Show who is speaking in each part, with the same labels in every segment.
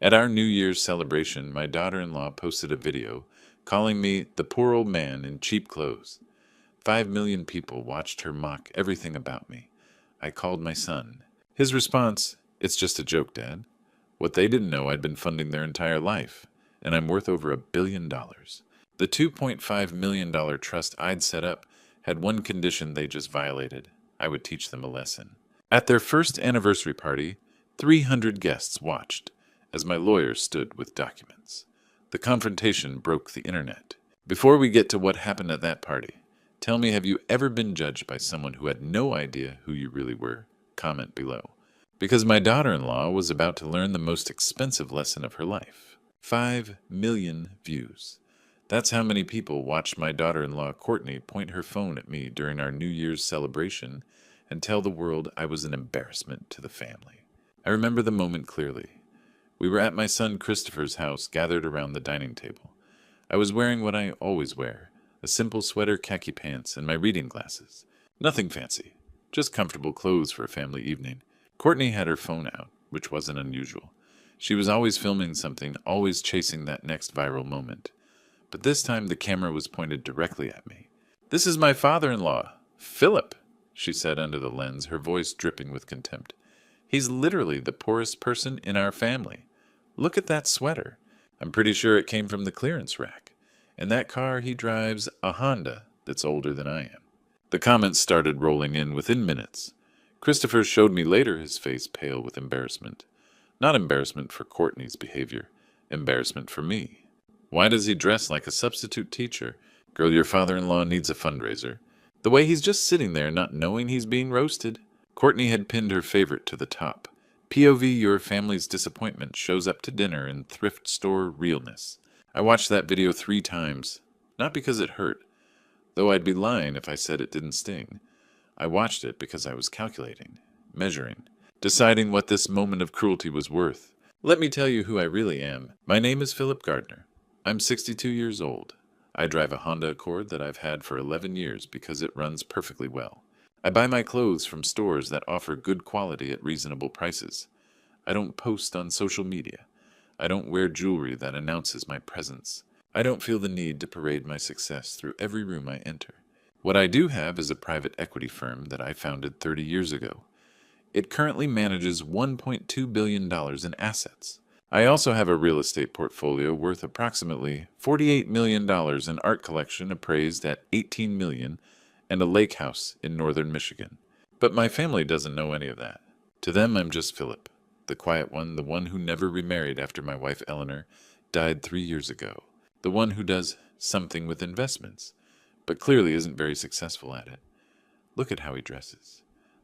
Speaker 1: At our New Year's celebration, my daughter-in-law posted a video calling me the poor old man in cheap clothes. 5 million people watched her mock everything about me. I called my son. His response, "It's just a joke, Dad." What they didn't know, I'd been funding their entire life, and I'm worth over $1 billion. The $2.5 million trust I'd set up had one condition they just violated. I would teach them a lesson. At their first anniversary party, 300 guests watched as my lawyer stood with documents. The confrontation broke the internet. Before we get to what happened at that party, tell me, have you ever been judged by someone who had no idea who you really were? Comment below. Because my daughter-in-law was about to learn the most expensive lesson of her life. 5 million views. That's how many people watched my daughter-in-law Courtney point her phone at me during our New Year's celebration and tell the world I was an embarrassment to the family. I remember the moment clearly. We were at my son Christopher's house, gathered around the dining table. I was wearing what I always wear, a simple sweater, khaki pants, and my reading glasses. Nothing fancy, just comfortable clothes for a family evening. Courtney had her phone out, which wasn't unusual. She was always filming something, always chasing that next viral moment. But this time the camera was pointed directly at me. "This is my father-in-law, Philip," she said under the lens, her voice dripping with contempt. "He's literally the poorest person in our family. Look at that sweater. I'm pretty sure it came from the clearance rack. And that car he drives, a Honda that's older than I am." The comments started rolling in within minutes. Christopher showed me later, his face pale with embarrassment. Not embarrassment for Courtney's behavior, embarrassment for me. "Why does he dress like a substitute teacher? Girl, your father-in-law needs a fundraiser." The way he's just sitting there not knowing he's being roasted. Courtney had pinned her favorite to the top. POV, your family's disappointment shows up to dinner in thrift store realness. I watched that video 3 times, not because it hurt, though I'd be lying if I said it didn't sting. I watched it because I was calculating, measuring, deciding what this moment of cruelty was worth. Let me tell you who I really am. My name is Philip Gardner. I'm 62 years old. I drive a Honda Accord that I've had for 11 years because it runs perfectly well. I buy my clothes from stores that offer good quality at reasonable prices. I don't post on social media. I don't wear jewelry that announces my presence. I don't feel the need to parade my success through every room I enter. What I do have is a private equity firm that I founded 30 years ago. It currently manages $1.2 billion in assets. I also have a real estate portfolio worth approximately $48 million, an art collection appraised at $18 million, and a lake house in northern Michigan. But my family doesn't know any of that. To them, I'm just Philip, the quiet one, the one who never remarried after my wife Eleanor died 3 years ago, the one who does something with investments, but clearly isn't very successful at it. Look at how he dresses.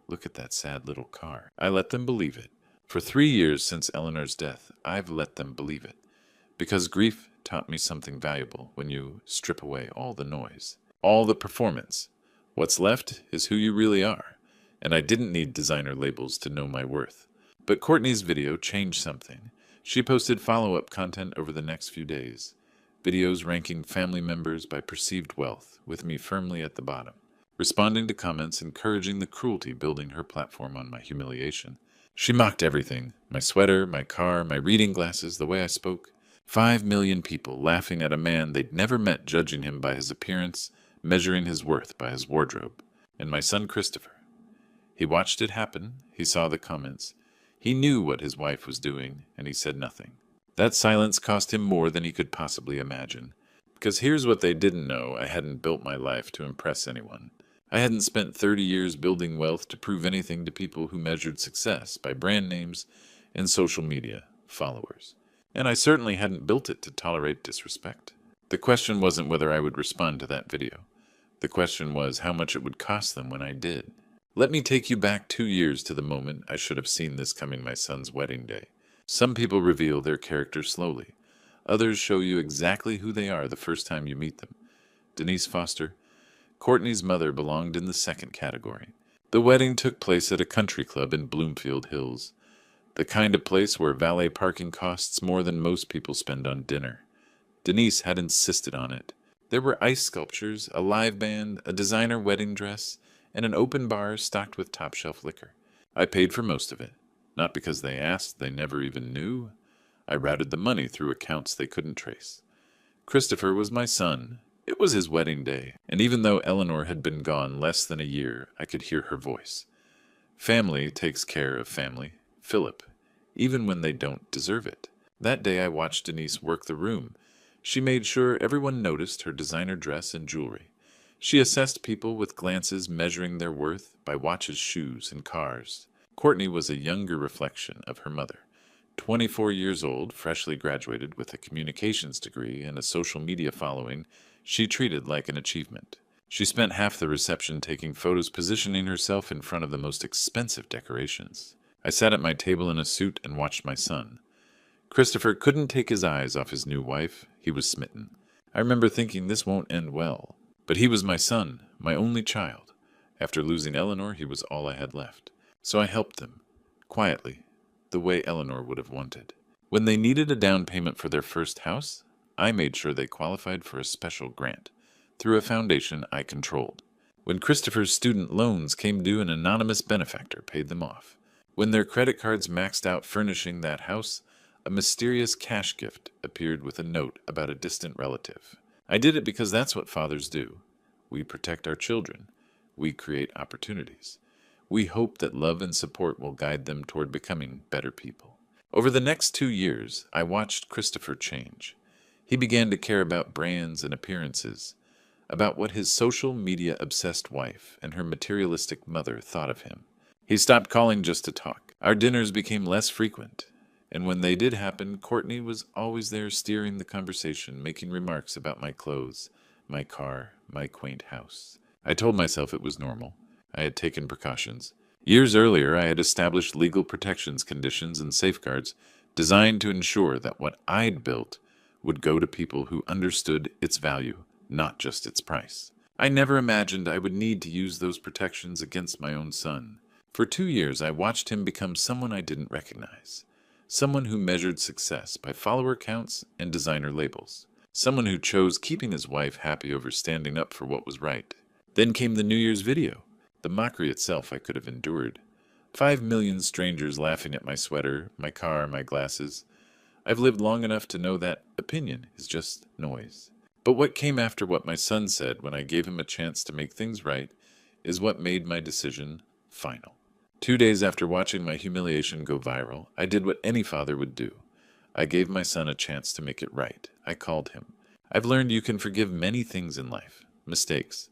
Speaker 1: Look at that sad little car. I let them believe it. For 3 years since Eleanor's death, I've let them believe it. Because grief taught me something valuable when you strip away all the noise, all the performance. What's left is who you really are, and I didn't need designer labels to know my worth. But Courtney's video changed something. She posted follow-up content over the next few days, videos ranking family members by perceived wealth, with me firmly at the bottom, responding to comments encouraging the cruelty building her platform on my humiliation. She mocked everything, my sweater, my car, my reading glasses, the way I spoke. 5 million people laughing at a man they'd never met, judging him by his appearance, measuring his worth by his wardrobe. And my son Christopher. He watched it happen, he saw the comments. He knew what his wife was doing, and he said nothing. That silence cost him more than he could possibly imagine. Because here's what they didn't know: I hadn't built my life to impress anyone. I hadn't spent 30 years building wealth to prove anything to people who measured success by brand names and social media followers. And I certainly hadn't built it to tolerate disrespect. The question wasn't whether I would respond to that video. The question was how much it would cost them when I did. Let me take you back 2 years to the moment I should have seen this coming, my son's wedding day. Some people reveal their character slowly. Others show you exactly who they are the first time you meet them. Denise Foster, Courtney's mother, belonged in the second category. The wedding took place at a country club in Bloomfield Hills, the kind of place where valet parking costs more than most people spend on dinner. Denise had insisted on it. There were ice sculptures, a live band, a designer wedding dress, and an open bar stocked with top-shelf liquor. I paid for most of it. Not because they asked, they never even knew. I routed the money through accounts they couldn't trace. Christopher was my son. It was his wedding day, and even though Eleanor had been gone less than a year, I could hear her voice. Family takes care of family, Philip, even when they don't deserve it. That day I watched Denise work the room. She made sure everyone noticed her designer dress and jewelry. She assessed people with glances measuring their worth by watches, shoes, and cars. Courtney was a younger reflection of her mother. 24 years old, freshly graduated with a communications degree and a social media following, she treated like an achievement. She spent half the reception taking photos, positioning herself in front of the most expensive decorations. I sat at my table in a suit and watched my son. Christopher couldn't take his eyes off his new wife. He was smitten. I remember thinking this won't end well. But he was my son, my only child. After losing Eleanor, he was all I had left. So I helped them, quietly, the way Eleanor would have wanted. When they needed a down payment for their first house, I made sure they qualified for a special grant, through a foundation I controlled. When Christopher's student loans came due, an anonymous benefactor paid them off. When their credit cards maxed out furnishing that house, a mysterious cash gift appeared with a note about a distant relative. I did it because that's what fathers do. We protect our children. We create opportunities. We hope that love and support will guide them toward becoming better people. Over the next 2 years, I watched Christopher change. He began to care about brands and appearances, about what his social media-obsessed wife and her materialistic mother thought of him. He stopped calling just to talk. Our dinners became less frequent, and when they did happen, Courtney was always there steering the conversation, making remarks about my clothes, my car, my quaint house. I told myself it was normal. I had taken precautions. Years earlier, I had established legal protections, conditions, and safeguards designed to ensure that what I'd built would go to people who understood its value, not just its price. I never imagined I would need to use those protections against my own son. For 2 years, I watched him become someone I didn't recognize. Someone who measured success by follower counts and designer labels. Someone who chose keeping his wife happy over standing up for what was right. Then came the New Year's video. The mockery itself I could have endured. 5 million strangers laughing at my sweater, my car, my glasses. I've lived long enough to know that opinion is just noise. But what came after what my son said when I gave him a chance to make things right is what made my decision final. 2 days after watching my humiliation go viral, I did what any father would do. I gave my son a chance to make it right. I called him. I've learned you can forgive many things in life. Mistakes,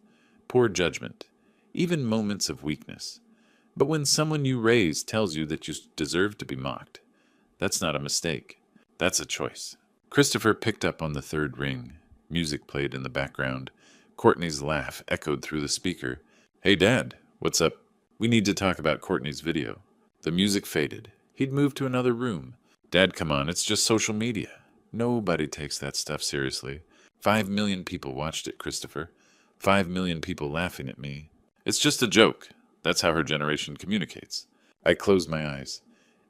Speaker 1: poor judgment, even moments of weakness. But when someone you raised tells you that you deserve to be mocked, that's not a mistake. That's a choice. Christopher picked up on the third ring. Music played in the background. Courtney's laugh echoed through the speaker. "Hey, Dad, what's up?" "We need to talk about Courtney's video." The music faded. He'd moved to another room. "Dad, come on, it's just social media. Nobody takes that stuff seriously. 5 million people watched it, Christopher. 5 million people laughing at me. It's just a joke." That's how her generation communicates. I closed my eyes.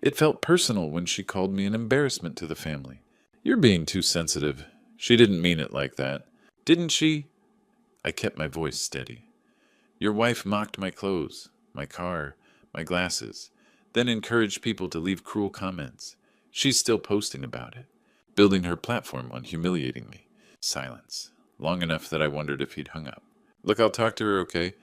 Speaker 1: It felt personal when she called me an embarrassment to the family. "You're being too sensitive. She didn't mean it like that. Didn't she?" I kept my voice steady. "Your wife mocked my clothes, my car, my glasses, then encouraged people to leave cruel comments. She's still posting about it, building her platform on humiliating me." Silence. Long enough that I wondered if he'd hung up. "Look, I'll talk to her, okay?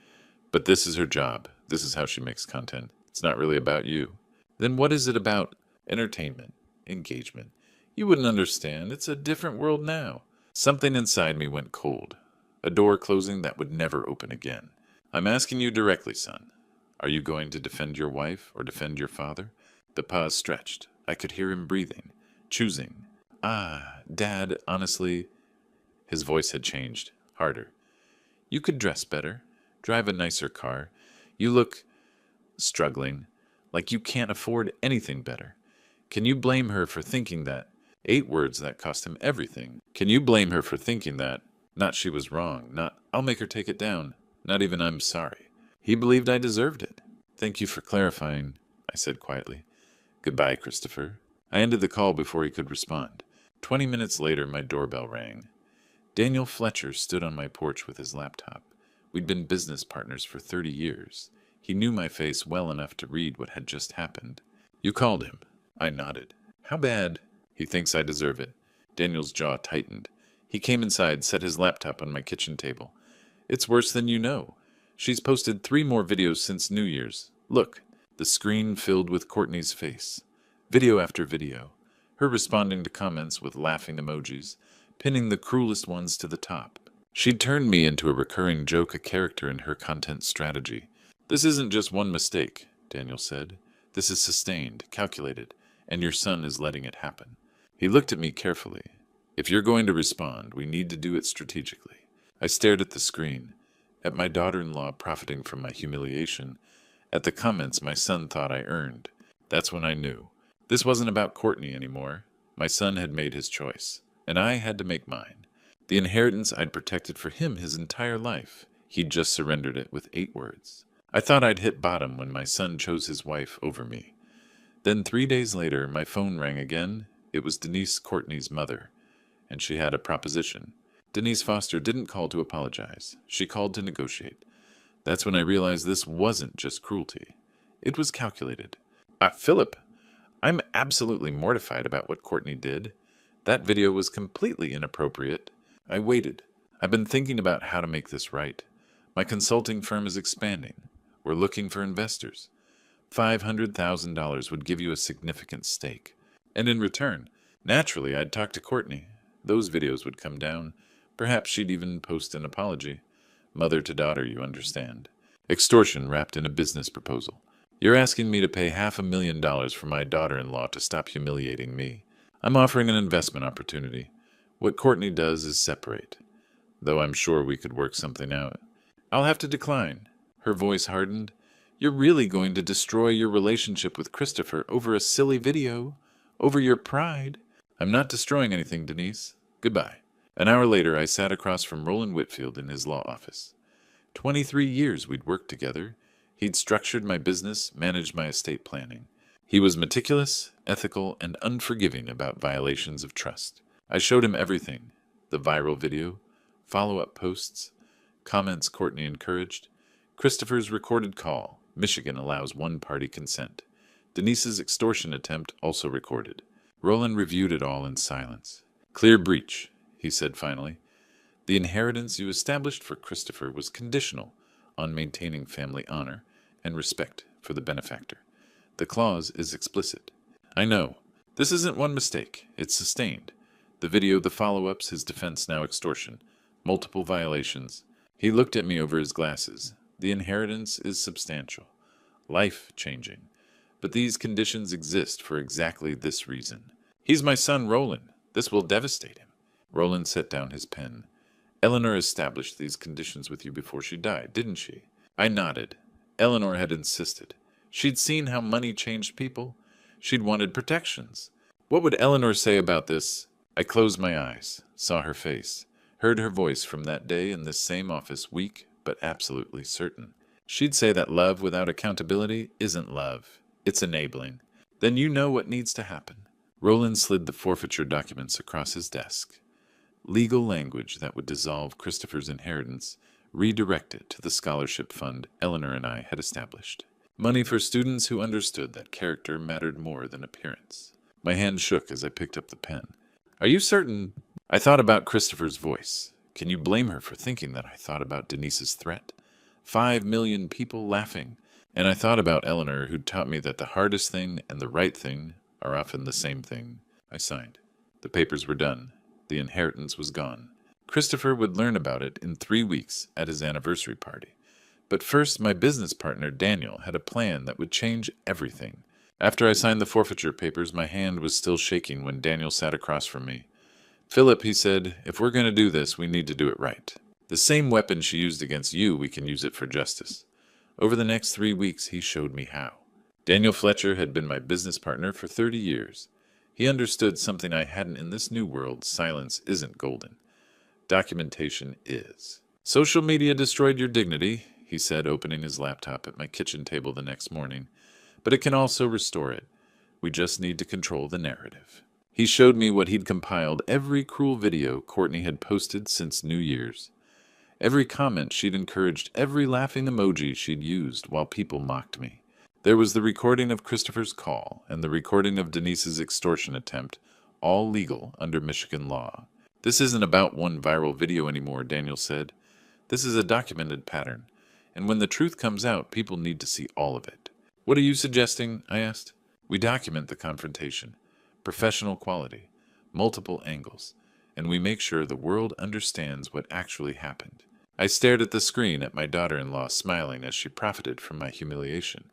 Speaker 1: But this is her job. This is how she makes content. It's not really about you." "Then what is it about?" "Entertainment. Engagement. You wouldn't understand. It's a different world now." Something inside me went cold. A door closing that would never open again. "I'm asking you directly, son. Are you going to defend your wife or defend your father?" The pause stretched. I could hear him breathing, choosing. Dad, honestly." His voice had changed, harder. "You could dress better, drive a nicer car. You look struggling, like you can't afford anything better. Can you blame her for thinking that?" 8 words that cost him everything. "Can you blame her for thinking that?" Not she was wrong, not "I'll make her take it down," not even "I'm sorry." He believed I deserved it. "Thank you for clarifying," I said quietly. "Goodbye, Christopher." I ended the call before he could respond. 20 minutes later, my doorbell rang. Daniel Fletcher stood on my porch with his laptop. We'd been business partners for 30 years. He knew my face well enough to read what had just happened. "You called him." I nodded. "How bad?" He thinks I deserve it. Daniel's jaw tightened. He came inside, set his laptop on my kitchen table. It's worse than you know. She's posted 3 more videos since New Year's. Look, the screen filled with Courtney's face. Video after video. Her responding to comments with laughing emojis, pinning the cruelest ones to the top. She'd turned me into a recurring joke, a character in her content strategy. This isn't just one mistake, Daniel said. This is sustained, calculated, and your son is letting it happen. He looked at me carefully. If you're going to respond, we need to do it strategically. I stared at the screen, at my daughter-in-law profiting from my humiliation, at the comments my son thought I earned. That's when I knew. This wasn't about Courtney anymore. My son had made his choice, and I had to make mine. The inheritance I'd protected for him his entire life, he'd just surrendered it with 8 words. I thought I'd hit bottom when my son chose his wife over me. Then 3 days later, my phone rang again. It was Denise Courtney's mother, and she had a proposition. Denise Foster didn't call to apologize. She called to negotiate. That's when I realized this wasn't just cruelty. It was calculated. Philip, I'm absolutely mortified about what Courtney did. That video was completely inappropriate. I waited. I've been thinking about how to make this right. My consulting firm is expanding. We're looking for investors. $500,000 would give you a significant stake. And in return, naturally, I'd talk to Courtney. Those videos would come down. Perhaps she'd even post an apology. Mother to daughter, you understand. Extortion wrapped in a business proposal. You're asking me to pay $500,000 for my daughter-in-law to stop humiliating me. I'm offering an investment opportunity. What Courtney does is separate, though I'm sure we could work something out. I'll have to decline. Her voice hardened. You're really going to destroy your relationship with Christopher over a silly video? Over your pride? I'm not destroying anything, Denise. Goodbye. An hour later, I sat across from Roland Whitfield in his law office. 23 years we'd worked together. He'd structured my business, managed my estate planning. He was meticulous, ethical, and unforgiving about violations of trust. I showed him everything. The viral video, follow-up posts, comments Courtney encouraged, Christopher's recorded call. Michigan allows one-party consent. Denise's extortion attempt also recorded. Roland reviewed it all in silence. Clear breach, he said finally. The inheritance you established for Christopher was conditional on maintaining family honor and respect for the benefactor. The clause is explicit. I know. This isn't one mistake. It's sustained. The video, the follow-ups, his defense, now extortion. Multiple violations. He looked at me over his glasses. The inheritance is substantial. Life-changing. But these conditions exist for exactly this reason. He's my son, Roland. This will devastate him. Roland set down his pen. Eleanor established these conditions with you before she died, didn't she? I nodded. Eleanor had insisted. She'd seen how money changed people. She'd wanted protections. What would Eleanor say about this? I closed my eyes, saw her face, heard her voice from that day in this same office, weak but absolutely certain. She'd say that love without accountability isn't love. It's enabling. Then you know what needs to happen. Roland slid the forfeiture documents across his desk. Legal language that would dissolve Christopher's inheritance, redirect it to the scholarship fund Eleanor and I had established. Money for students who understood that character mattered more than appearance. My hand shook as I picked up the pen. Are you certain? I thought about Christopher's voice. Can you blame her for thinking that I thought about Denise's threat? 5 million people laughing. And I thought about Eleanor, who taught me that the hardest thing and the right thing are often the same thing. I signed. The papers were done. The inheritance was gone. Christopher would learn about it in 3 weeks at his anniversary party. But first, my business partner, Daniel, had a plan that would change everything. After I signed the forfeiture papers, my hand was still shaking when Daniel sat across from me. Philip, he said, if we're going to do this, we need to do it right. The same weapon she used against you, we can use it for justice. Over the next 3 weeks, he showed me how. Daniel Fletcher had been my business partner for 30 years. He understood something I hadn't in this new world. Silence isn't golden. Documentation is. Social media destroyed your dignity, he said, opening his laptop at my kitchen table the next morning. But it can also restore it. We just need to control the narrative. He showed me what he'd compiled, every cruel video Courtney had posted since New Year's. Every comment she'd encouraged, every laughing emoji she'd used while people mocked me. There was the recording of Christopher's call and the recording of Denise's extortion attempt, all legal under Michigan law. This isn't about one viral video anymore, Daniel said. This is a documented pattern, and when the truth comes out, people need to see all of it. What are you suggesting? I asked. We document the confrontation, professional quality, multiple angles, and we make sure the world understands what actually happened. I stared at the screen at my daughter-in-law smiling as she profited from my humiliation.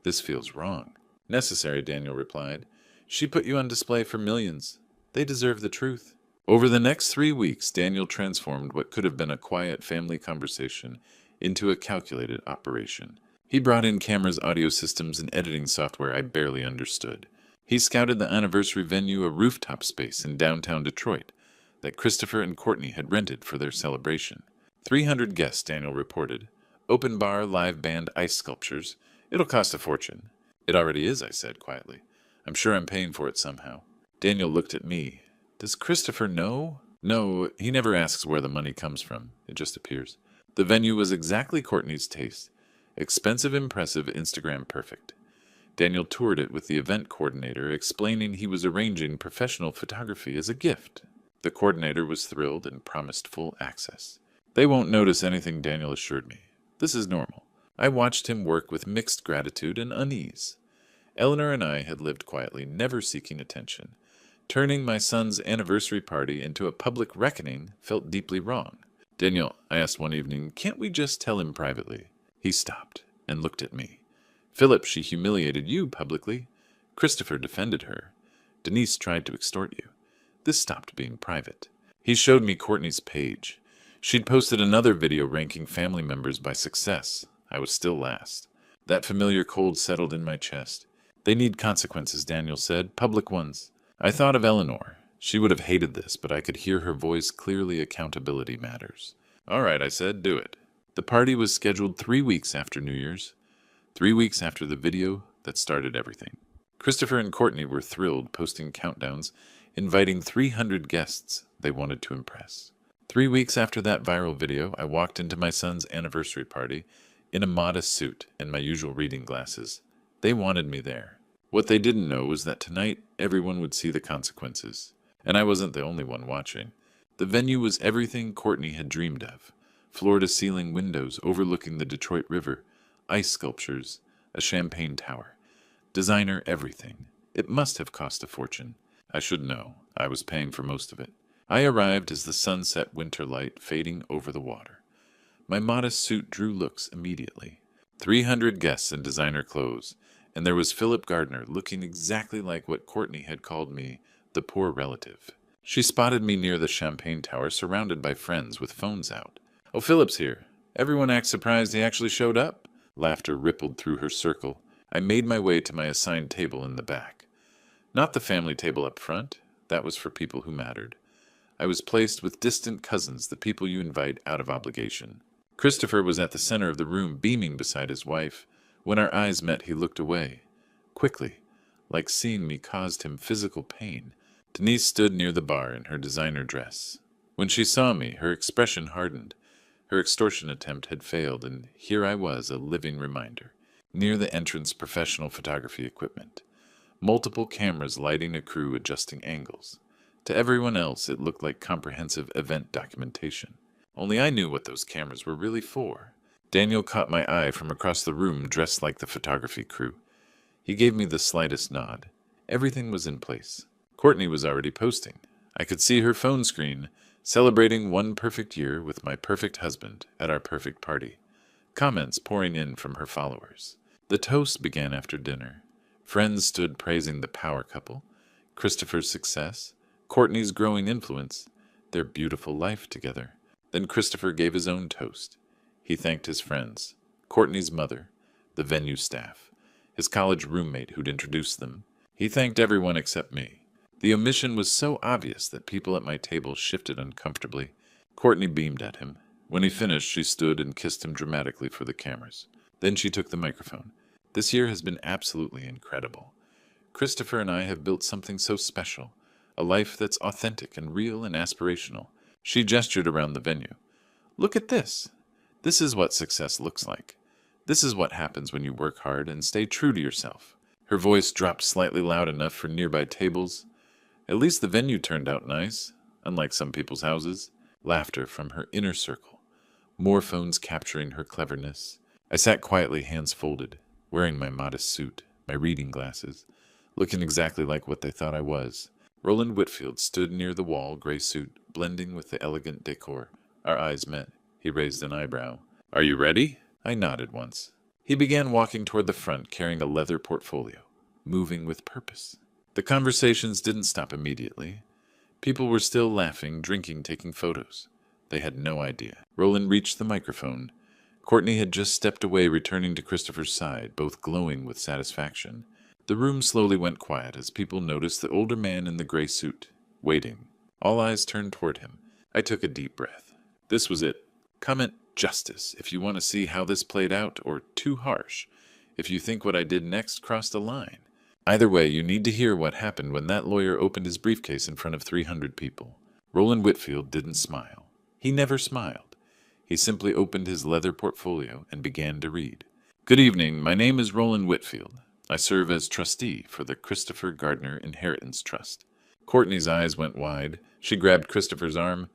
Speaker 1: This feels wrong. Necessary, Daniel replied. She put you on display for millions. They deserve the truth. Over the next 3 weeks, Daniel transformed what could have been a quiet family conversation into a calculated operation. He brought in cameras, audio systems, and editing software I barely understood. He scouted the anniversary venue, a rooftop space in downtown Detroit, that Christopher and Courtney had rented for their celebration. 300 guests, Daniel reported. Open bar, live band, ice sculptures. It'll cost a fortune. It already is, I said quietly. I'm sure I'm paying for it somehow. Daniel looked at me. Does Christopher know? No, he never asks where the money comes from. It just appears. The venue was exactly Courtney's taste. Expensive, impressive, Instagram perfect. Daniel toured it with the event coordinator, explaining he was arranging professional photography as a gift. The coordinator was thrilled and promised full access. They won't notice anything, Daniel assured me. This is normal. I watched him work with mixed gratitude and unease. Eleanor and I had lived quietly, never seeking attention. Turning my son's anniversary party into a public reckoning felt deeply wrong. Daniel, I asked one evening, can't we just tell him privately? He stopped and looked at me. Philip, she humiliated you publicly. Christopher defended her. Denise tried to extort you. This stopped being private. He showed me Courtney's page. She'd posted another video ranking family members by success. I was still last. That familiar cold settled in my chest. They need consequences, Daniel said, public ones. I thought of Eleanor. She would have hated this, but I could hear her voice clearly. Accountability matters. All right, I said, do it. The party was scheduled 3 weeks after New Year's, 3 weeks after the video that started everything. Christopher and Courtney were thrilled, posting countdowns, inviting 300 guests they wanted to impress. 3 weeks after that viral video, I walked into my son's anniversary party in a modest suit and my usual reading glasses. They wanted me there. What they didn't know was that tonight everyone would see the consequences. And I wasn't the only one watching. The venue was everything Courtney had dreamed of. Floor-to-ceiling windows overlooking the Detroit River, ice sculptures, a champagne tower. Designer everything. It must have cost a fortune. I should know. I was paying for most of it. I arrived as the sunset winter light fading over the water. My modest suit drew looks immediately. 300 guests in designer clothes, and there was Philip Gardner looking exactly like what Courtney had called me, the poor relative. She spotted me near the champagne tower, surrounded by friends with phones out. Oh, Philip's here. Everyone acts surprised he actually showed up. Laughter rippled through her circle. I made my way to my assigned table in the back. Not the family table up front. That was for people who mattered. I was placed with distant cousins, the people you invite out of obligation. Christopher was at the center of the room, beaming beside his wife. When our eyes met, he looked away. Quickly, like seeing me caused him physical pain. Denise stood near the bar in her designer dress. When she saw me, her expression hardened. Her extortion attempt had failed, and here I was, a living reminder. Near the entrance, professional photography equipment. Multiple cameras lighting a crew, adjusting angles. To everyone else, it looked like comprehensive event documentation. Only I knew what those cameras were really for. Daniel caught my eye from across the room, dressed like the photography crew. He gave me the slightest nod. Everything was in place. Courtney was already posting. I could see her phone screen, celebrating 1 perfect year with my perfect husband at our perfect party. Comments pouring in from her followers. The toast began after dinner. Friends stood praising the power couple, Christopher's success, Courtney's growing influence, their beautiful life together. Then Christopher gave his own toast. He thanked his friends, Courtney's mother, the venue staff, his college roommate who'd introduced them. He thanked everyone except me. The omission was so obvious that people at my table shifted uncomfortably. Courtney beamed at him. When he finished, she stood and kissed him dramatically for the cameras. Then she took the microphone. This year has been absolutely incredible. Christopher and I have built something so special, a life that's authentic and real and aspirational. She gestured around the venue. Look at this. This is what success looks like. This is what happens when you work hard and stay true to yourself. Her voice dropped slightly loud enough for nearby tables. At least the venue turned out nice, unlike some people's houses. Laughter from her inner circle. More phones capturing her cleverness. I sat quietly, hands folded, wearing my modest suit, my reading glasses, looking exactly like what they thought I was. Roland Whitfield stood near the wall, gray suit, blending with the elegant decor. Our eyes met. He raised an eyebrow. "Are you ready?" I nodded once. He began walking toward the front, carrying a leather portfolio, moving with purpose. The conversations didn't stop immediately. People were still laughing, drinking, taking photos. They had no idea. Roland reached the microphone. Courtney had just stepped away, returning to Christopher's side, both glowing with satisfaction. The room slowly went quiet as people noticed the older man in the gray suit, waiting. All eyes turned toward him. I took a deep breath. This was it. Comment justice if you want to see how this played out, or too harsh if you think what I did next crossed a line. Either way, you need to hear what happened when that lawyer opened his briefcase in front of 300 people. Roland Whitfield didn't smile. He never smiled. He simply opened his leather portfolio and began to read. "Good evening. My name is Roland Whitfield. I serve as trustee for the Christopher Gardner Inheritance Trust." Courtney's eyes went wide. She grabbed Christopher's arm.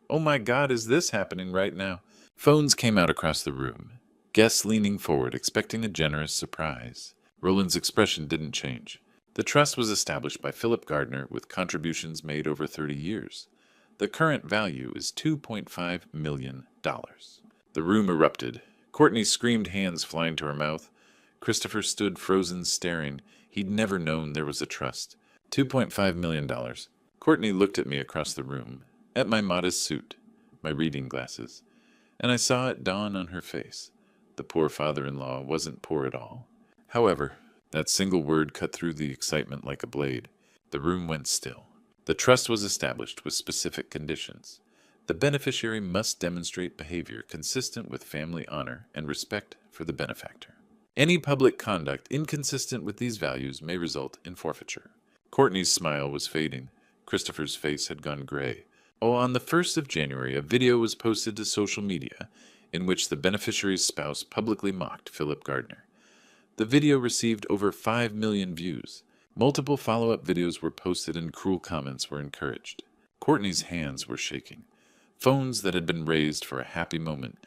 Speaker 1: "Oh my God, is this happening right now?" Phones came out across the room. Guests leaning forward, expecting a generous surprise. Roland's expression didn't change. The trust was established by Philip Gardner with contributions made over 30 years. The current value is $2.5 million. The room erupted. Courtney screamed, hands flying to her mouth. Christopher stood frozen, staring. He'd never known there was a trust. $2.5 million. Courtney looked at me across the room, at my modest suit, my reading glasses, and I saw it dawn on her face. The poor father-in-law wasn't poor at all. However, that single word cut through the excitement like a blade. The room went still. The trust was established with specific conditions. The beneficiary must demonstrate behavior consistent with family honor and respect for the benefactor. Any public conduct inconsistent with these values may result in forfeiture. Courtney's smile was fading. Christopher's face had gone gray. Oh, on the 1st of January, a video was posted to social media in which the beneficiary's spouse publicly mocked Philip Gardner. The video received over 5 million views. Multiple follow-up videos were posted and cruel comments were encouraged. Courtney's hands were shaking. Phones that had been raised for a happy moment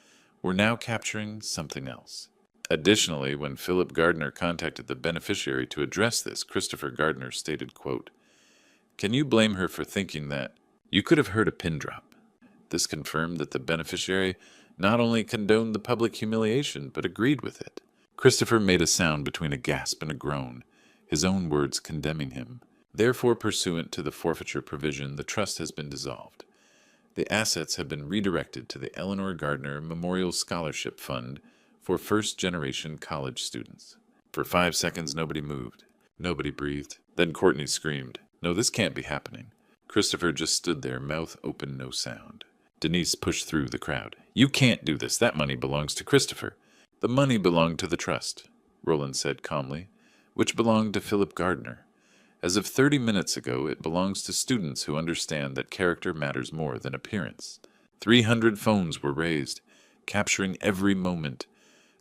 Speaker 1: were now capturing something else. Additionally, when Philip Gardner contacted the beneficiary to address this, Christopher Gardner stated, quote, "Can you blame her for thinking that? You could have heard a pin drop." This confirmed that the beneficiary not only condoned the public humiliation, but agreed with it. Christopher made a sound between a gasp and a groan, his own words condemning him. Therefore, pursuant to the forfeiture provision, the trust has been dissolved. The assets have been redirected to the Eleanor Gardner Memorial Scholarship Fund for first-generation college students. For 5 seconds, nobody moved. Nobody breathed. Then Courtney screamed, "No, this can't be happening." Christopher just stood there, mouth open, no sound. Denise pushed through the crowd. "You can't do this. That money belongs to Christopher." "The money belonged to the trust," Roland said calmly, "which belonged to Philip Gardner. As of 30 minutes ago, it belongs to students who understand that character matters more than appearance." 300 phones were raised, capturing every moment.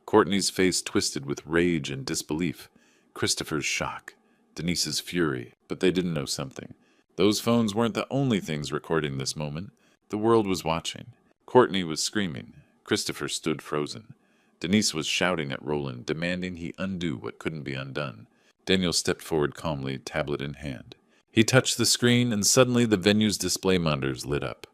Speaker 1: Courtney's face twisted with rage and disbelief. Christopher's shock. Denise's fury. But they didn't know something. Those phones weren't the only things recording this moment. The world was watching. Courtney was screaming. Christopher stood frozen. Denise was shouting at Roland, demanding he undo what couldn't be undone. Daniel stepped forward calmly, tablet in hand. He touched the screen, and suddenly the venue's display monitors lit up.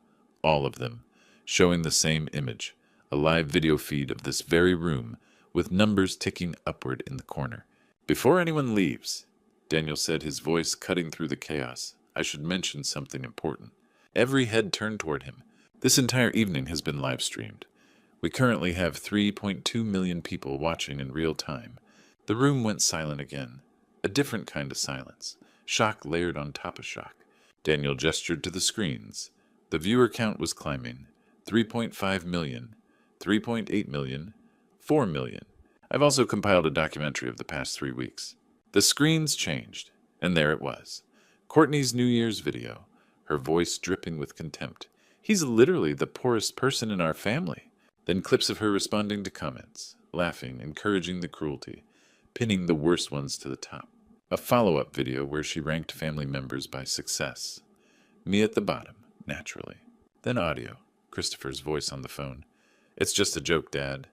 Speaker 1: All of them, showing the same image, a live video feed of this very room, with numbers ticking upward in the corner. "Before anyone leaves," Daniel said, his voice cutting through the chaos, "I should mention something important." Every head turned toward him. This entire evening has been live-streamed. We currently have 3.2 million people watching in real time. The room went silent again. A different kind of silence. Shock layered on top of shock. Daniel gestured to the screens. The viewer count was climbing. 3.5 million, 3.8 million, 4 million. I've also compiled a documentary of the past 3 weeks. The screens changed, and there it was. Courtney's New Year's video, her voice dripping with contempt. "He's literally the poorest person in our family." Then clips of her responding to comments, laughing, encouraging the cruelty, pinning the worst ones to the top. A follow-up video where she ranked family members by success. Me at the bottom, naturally. Then audio. Christopher's voice on the phone. It's just a joke, Dad.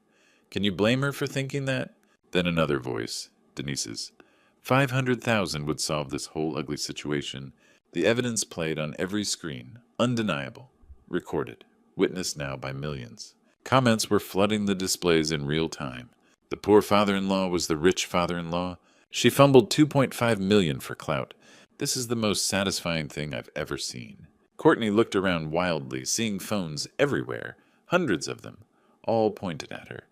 Speaker 1: Can you blame her for thinking that? Then another voice, Denise's. 500,000 would solve this whole ugly situation. The evidence played on every screen. Undeniable. Recorded. Witnessed now by millions. Comments were flooding the displays in real time. The poor father-in-law was the rich father-in-law. She fumbled $2.5 million for clout. This is the most satisfying thing I've ever seen. Courtney looked around wildly, seeing phones everywhere, hundreds of them, all pointed at her.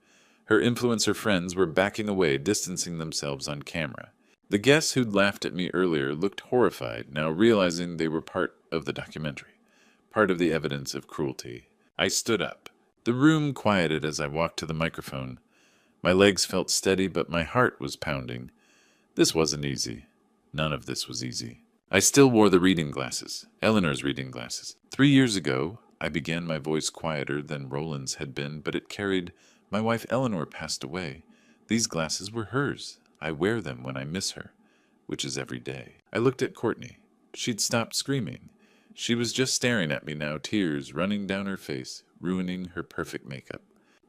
Speaker 1: Her influencer friends were backing away, distancing themselves on camera. The guests who'd laughed at me earlier looked horrified, now realizing they were part of the documentary, part of the evidence of cruelty. I stood up. The room quieted as I walked to the microphone. My legs felt steady, but my heart was pounding. This wasn't easy. None of this was easy. I still wore the reading glasses, Eleanor's reading glasses. 3 years ago, I began my voice quieter than Roland's had been, but it carried. My wife Eleanor passed away. These glasses were hers. I wear them when I miss her, which is every day. I looked at Courtney. She'd stopped screaming. She was just staring at me now, tears running down her face, ruining her perfect makeup.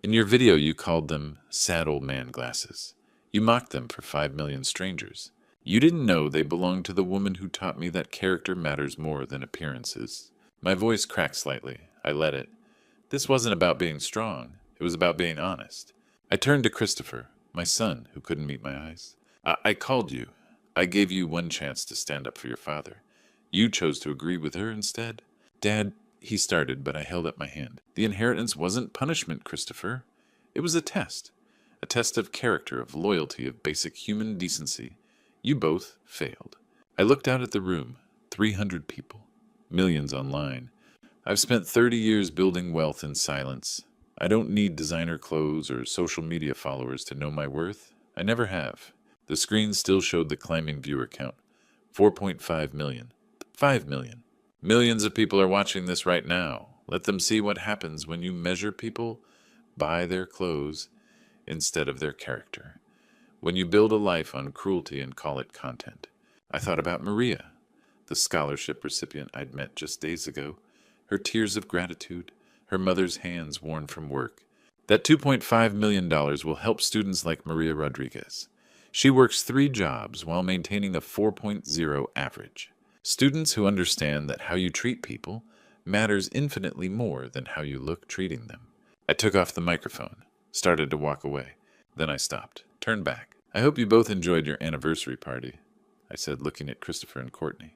Speaker 1: In your video, you called them sad old man glasses. You mocked them for 5 million strangers. You didn't know they belonged to the woman who taught me that character matters more than appearances. My voice cracked slightly. I let it. This wasn't about being strong. It was about being honest. I turned to Christopher, my son, who couldn't meet my eyes. I called you. I gave you one chance to stand up for your father. You chose to agree with her instead. Dad, he started, but I held up my hand. The inheritance wasn't punishment, Christopher. It was a test of character, of loyalty, of basic human decency. You both failed. I looked out at the room. 300 people. Millions online. I've spent 30 years building wealth in silence. I don't need designer clothes or social media followers to know my worth. I never have. The screen still showed the climbing viewer count. 4.5 million. 5 million. Millions of people are watching this right now. Let them see what happens when you measure people by their clothes instead of their character. When you build a life on cruelty and call it content. I thought about Maria, the scholarship recipient I'd met just days ago. Her tears of gratitude, her mother's hands worn from work. That $2.5 million will help students like Maria Rodriguez. She works 3 jobs while maintaining a 4.0 average. Students who understand that how you treat people matters infinitely more than how you look treating them. I took off the microphone, started to walk away. Then I stopped, turned back. I hope you both enjoyed your anniversary party, I said, looking at Christopher and Courtney.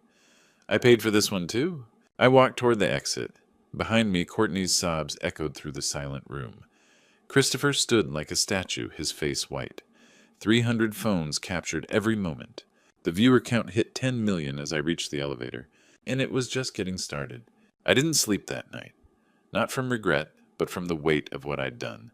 Speaker 1: I paid for this one too. I walked toward the exit. Behind me, Courtney's sobs echoed through the silent room. Christopher stood like a statue, his face white. 300 phones captured every moment. The viewer count hit 10 million as I reached the elevator, and it was just getting started. I didn't sleep that night. Not from regret, but from the weight of what I'd done.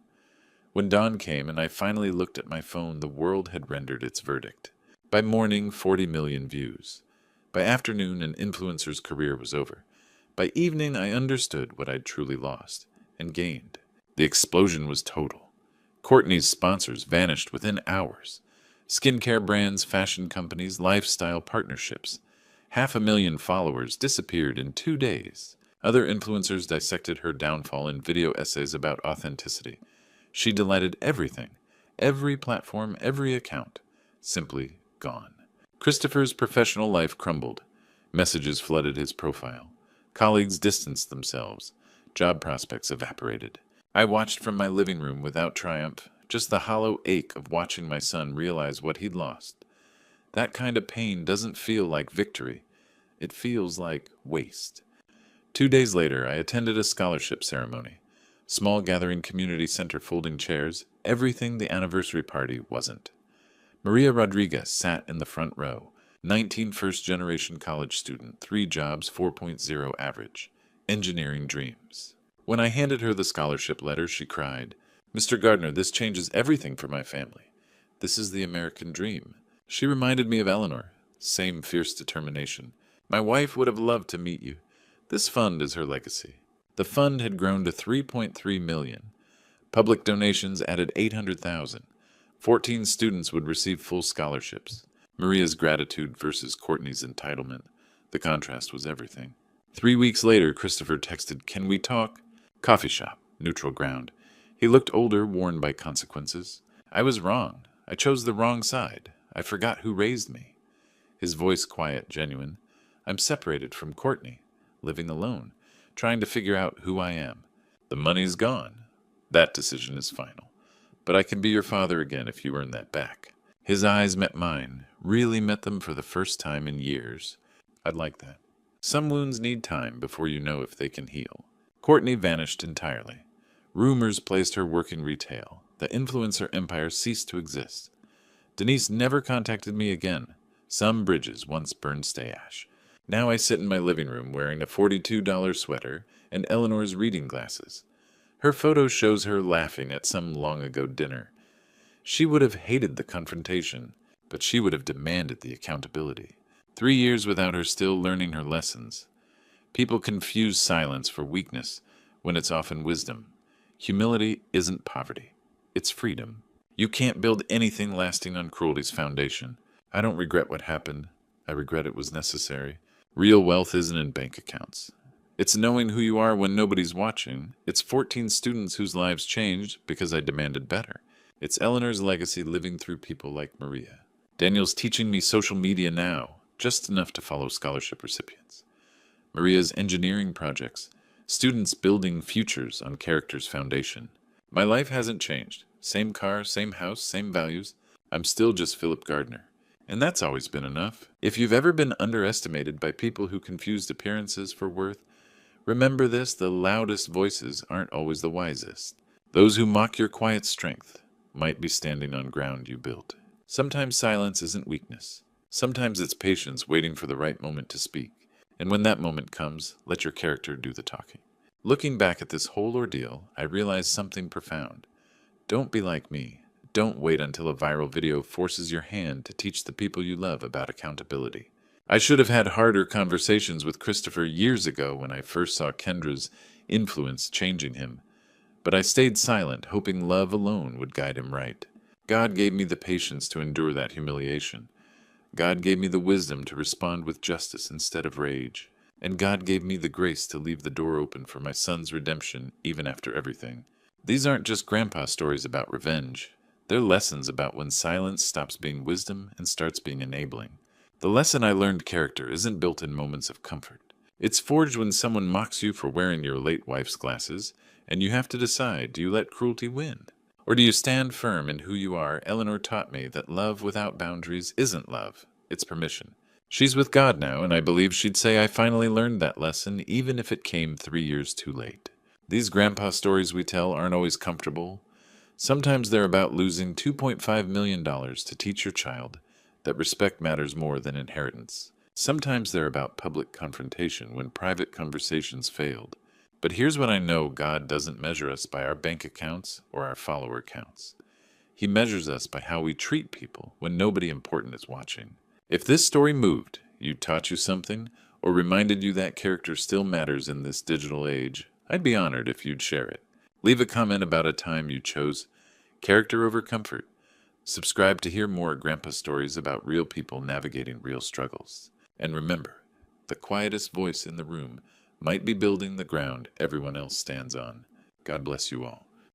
Speaker 1: When dawn came and I finally looked at my phone, the world had rendered its verdict. By morning, 40 million views. By afternoon, an influencer's career was over. By evening, I understood what I'd truly lost and gained. The explosion was total. Courtney's sponsors vanished within hours. Skincare brands, fashion companies, lifestyle partnerships. 500,000 followers disappeared in 2 days. Other influencers dissected her downfall in video essays about authenticity. She deleted everything, every platform, every account. Simply gone. Christopher's professional life crumbled. Messages flooded his profile. Colleagues distanced themselves. Job prospects evaporated. I watched from my living room without triumph, just the hollow ache of watching my son realize what he'd lost. That kind of pain doesn't feel like victory. It feels like waste. 2 days later, I attended a scholarship ceremony. Small gathering community center folding chairs, everything the anniversary party wasn't. Maria Rodriguez sat in the front row, 19 first-generation college student, 3 jobs, 4.0 average. Engineering dreams. When I handed her the scholarship letter, she cried, "Mr. Gardner, this changes everything for my family. This is the American dream." She reminded me of Eleanor. Same fierce determination. My wife would have loved to meet you. This fund is her legacy. The fund had grown to 3.3 million. Public donations added 800,000. 14 students would receive full scholarships. Maria's gratitude versus Courtney's entitlement. The contrast was everything. 3 weeks later, Christopher texted, "Can we talk?" Coffee shop, neutral ground. He looked older, worn by consequences. I was wrong. I chose the wrong side. I forgot who raised me. His voice quiet, genuine. I'm separated from Courtney, living alone, trying to figure out who I am. The money's gone. That decision is final. But I can be your father again if you earn that back. His eyes met mine, really met them for the first time in years. I'd like that. Some wounds need time before you know if they can heal. Courtney vanished entirely. Rumors placed her working retail. The influencer empire ceased to exist. Denise never contacted me again. Some bridges once burned stay ash. Now I sit in my living room wearing a $42 sweater and Eleanor's reading glasses. Her photo shows her laughing at some long-ago dinner. She would have hated the confrontation, but she would have demanded the accountability. 3 years without her still learning her lessons. People confuse silence for weakness when it's often wisdom. Humility isn't poverty. It's freedom. You can't build anything lasting on cruelty's foundation. I don't regret what happened. I regret it was necessary. Real wealth isn't in bank accounts. It's knowing who you are when nobody's watching. It's 14 students whose lives changed because I demanded better. It's Eleanor's legacy living through people like Maria. Daniel's teaching me social media now, just enough to follow scholarship recipients. Maria's engineering projects, students building futures on character's foundation. My life hasn't changed. Same car, same house, same values. I'm still just Philip Gardner. And that's always been enough. If you've ever been underestimated by people who confused appearances for worth, remember this: the loudest voices aren't always the wisest. Those who mock your quiet strength might be standing on ground you built. Sometimes silence isn't weakness. Sometimes it's patience waiting for the right moment to speak. And when that moment comes, let your character do the talking. Looking back at this whole ordeal, I realized something profound. Don't be like me. Don't wait until a viral video forces your hand to teach the people you love about accountability. I should have had harder conversations with Christopher years ago when I first saw Kendra's influence changing him. But I stayed silent, hoping love alone would guide him right. God gave me the patience to endure that humiliation. God gave me the wisdom to respond with justice instead of rage. And God gave me the grace to leave the door open for my son's redemption even after everything. These aren't just grandpa stories about revenge. They're lessons about when silence stops being wisdom and starts being enabling. The lesson I learned: character isn't built in moments of comfort. It's forged when someone mocks you for wearing your late wife's glasses, and you have to decide, do you let cruelty win? Or do you stand firm in who you are? Eleanor taught me that love without boundaries isn't love, it's permission. She's with God now, and I believe she'd say I finally learned that lesson, even if it came 3 years too late. These grandpa stories we tell aren't always comfortable. Sometimes they're about losing $2.5 million to teach your child that respect matters more than inheritance. Sometimes they're about public confrontation when private conversations failed. But here's what I know: God doesn't measure us by our bank accounts or our follower counts. He measures us by how we treat people when nobody important is watching. If this story moved you, taught you something, or reminded you that character still matters in this digital age, I'd be honored if you'd share it. Leave a comment about a time you chose character over comfort. Subscribe to hear more grandpa stories about real people navigating real struggles. And remember, the quietest voice in the room might be building the ground everyone else stands on. God bless you all.